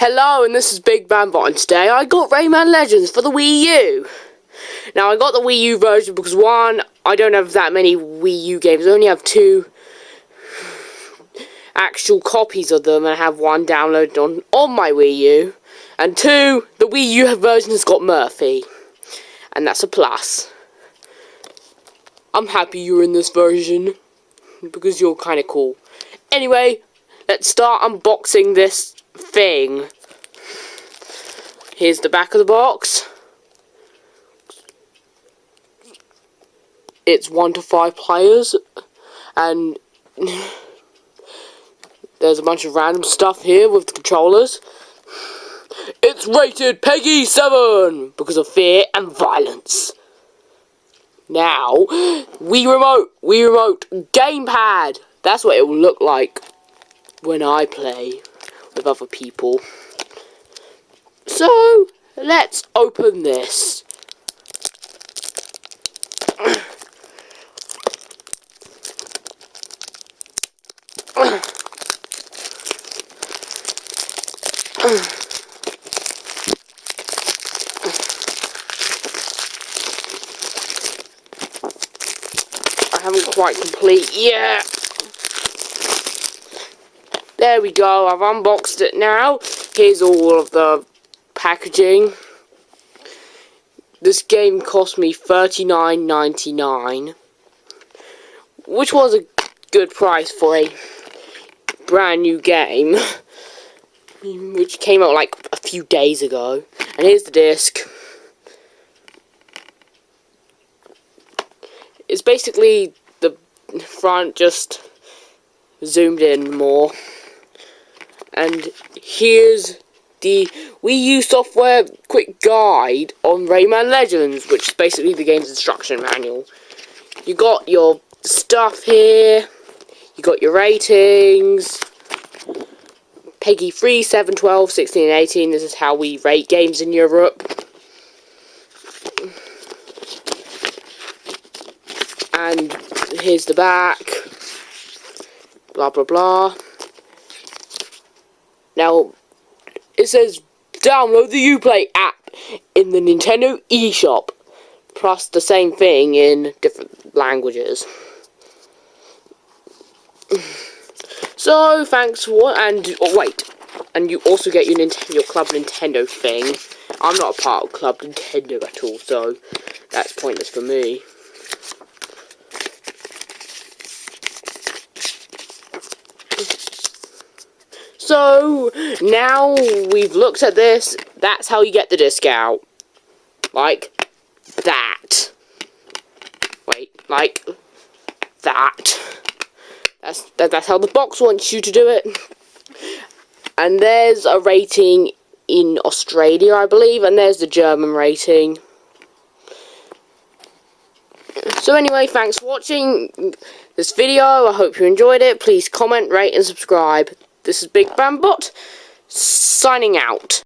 Hello, and this is Big Bambot, and today I got Rayman Legends for the Wii U. Now, I got the Wii U version because, one, I don't have that many Wii U games. I only have 2 actual copies of them, and I have one downloaded on my Wii U. And 2, the Wii U version has got Murphy, and that's a plus. I'm happy you're in this version, because you're kind of cool. Anyway, let's start unboxing this thing. Here's the back of the box. It's 1 to 5 players, and there's a bunch of random stuff here with the controllers. It's rated PEGI 7 because of fear and violence. Now, Wii Remote gamepad. That's what it will look like when I play with other people. So, let's open this. I haven't quite complete yet. There we go, I've unboxed it now. Here's all of the packaging. This game cost me $39.99, which was a good price for a brand new game, which came out like a few days ago. And here's the disc. It's basically the front just zoomed in more. And here's the Wii U software quick guide on Rayman Legends, which is basically the game's instruction manual. You got your stuff here, you got your ratings, PEGI 3, 7, 12, 16, and 18, this is how we rate games in Europe. And here's the back, blah blah blah. Now, it says download the Uplay app in the Nintendo eShop, plus the same thing in different languages. So, thanks for, and you also get your Club Nintendo thing. I'm not a part of Club Nintendo at all, so that's pointless for me. So, now we've looked at this, that's how you get the disc out. Like that. Wait, like that. That's how the box wants you to do it. And there's a rating in Australia, I believe, and there's the German rating. So anyway, thanks for watching this video. I hope you enjoyed it. Please comment, rate, and subscribe. This is Big Bambot, signing out.